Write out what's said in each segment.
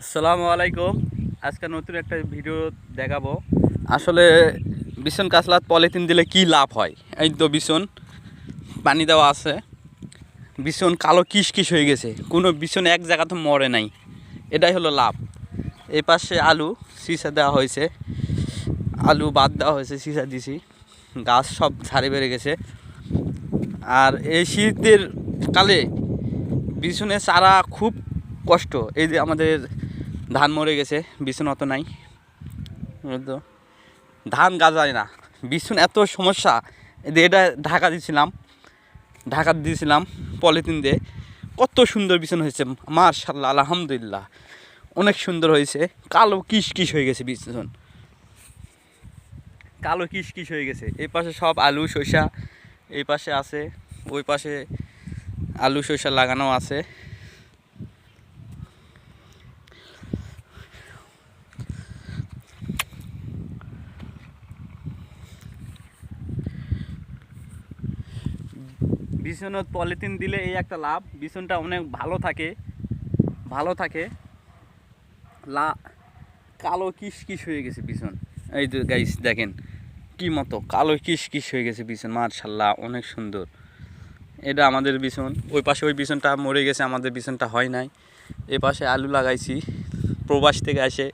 আসসালামু আলাইকুম। আজকে নতুন একটা ভিডিও দেখাবো। আসলে বিছন কাছলাত পলিথিন দিলে কি লাভ হয়। এই তো বিছন পানি দেওয়া আছে, বিছন কালো কিশকিশ হয়ে গেছে, কোনো বিছন এক জায়গাতে মরে নাই, এটাই হলো লাভ। এই পাশে আলু সিসা দেওয়া হয়েছে, আলু বাদ দেওয়া হয়েছে, সিসা দিছি, গাছ সব ঝাড়ে বেড়ে গেছে। আর এই শীতের কালে বিছনে চারা খুব কষ্ট। এই যে আমাদের ধান মরে গেছে, বিছন অত নাই, তো ধান গাজায় না, বিছন এত সমস্যা। এটা ঢাকা দিয়েছিলাম পলিথিন দিয়ে, কত সুন্দর বিছন হয়েছে, মাশাআল্লাহ আলহামদুলিল্লাহ, অনেক সুন্দর হয়েছে। কালো কিশকিশ হয়ে গেছে বিছন, কালো কিশকিশ হয়ে গেছে। এই পাশে সব আলু শসা, এই পাশে আছে, ওই পাশে আলু শসা লাগানো আছে। বিছনত পলিথিন দিলে এই একটা লাভ, বিছনটা অনেক ভালো থাকে। কালো কিশকিশ হয়ে গেছে বিছন, এই তো গাইস দেখেন কি মতো কালো কিশকিশ হয়ে গেছে বিছন, মাশাআল্লাহ অনেক সুন্দর। এটা আমাদের বিছন, ওই পাশে ওই বিছনটা মরে গেছে, আমাদের বিছনটা হয় নাই। এই পাশে আলু লাগাইছি প্রবাস থেকে আসে।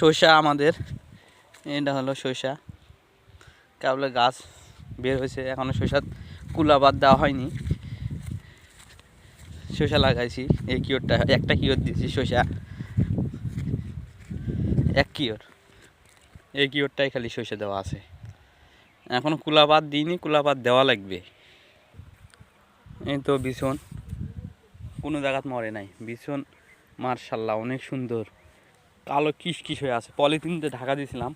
শসা আমাদের, এটা হলো শসা, কেবল গাছ বের হয়েছে, এখনও শসা কুলা বাদ দেওয়া হয়নি। শসা লাগাইছি, এই কিওরটা একটা কিওর দিয়েছি শসা, এক কিওর, এই কিওরটাই খালি শসা দেওয়া আছে, এখনও কুলাপাত দিইনি, কুলাপাত দেওয়া লাগবে। এই তো বিছন কোনো জায়গাত মরে নাই, বিছন মাশাআল্লাহ অনেক সুন্দর, কালো কিশকিশ হয়ে আছে, পলিথিন দিয়ে ঢাকা দিয়েছিলাম।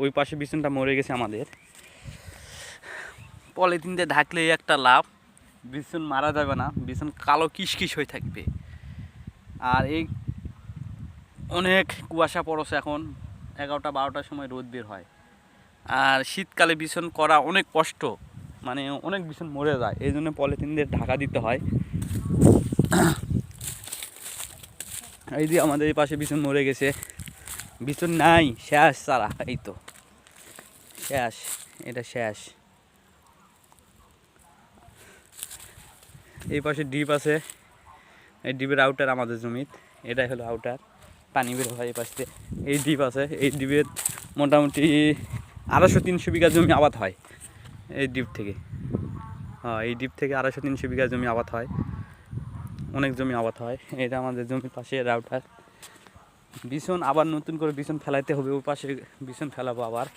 ওই পাশে বিছনটা মরে গেছে আমাদের, পলিথিন দিয়ে ঢাকলে একটা লাভ, বিছন মারা যাবে না, বিছন কালো কিশকিশ হয়ে থাকবে। আর এই অনেক কুয়াশা পড়ছে, এখন 11টা-12টার সময় রোদ বের হয়। আর শীতকালে বিছন করা অনেক কষ্ট, মানে অনেক বিছন মরে যায়, এই জন্য পলিথিন দিয়ে ঢাকা দিতে হয়। এই যে আমাদের এই পাশে বিছন মরে গেছে, বিছন নাই, শেষ সারা, এই তো শেষ, এটা শেষ। এই পাশে ডিপ আছে, এই ডিপের আউটার আমাদের জমিত, এটাই হলো আউটার, পানি বের হয় এই পাশে। এই ডিপ আছে, এই ডিপের মোটামুটি 250-300 বিঘা জমি আবাদ হয় এই ডিপ থেকে। হ্যাঁ, এই ডিপ থেকে 250-300 বিঘা জমি আবাদ হয়, অনেক জমি আবাদ হয়। এটা আমাদের জমির পাশে রাউটার। বিছন আবার নতুন করে বিছন ফেলাইতে হবে, ওই পাশে বিছন ফেলাবো আবার।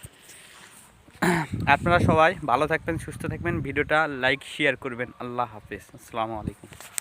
আপনারা সবাই ভালো থাকবেন, সুস্থ থাকবেন, ভিডিওটা লাইক শেয়ার করবেন। আল্লাহ হাফেজ, আসসালামু আলাইকুম।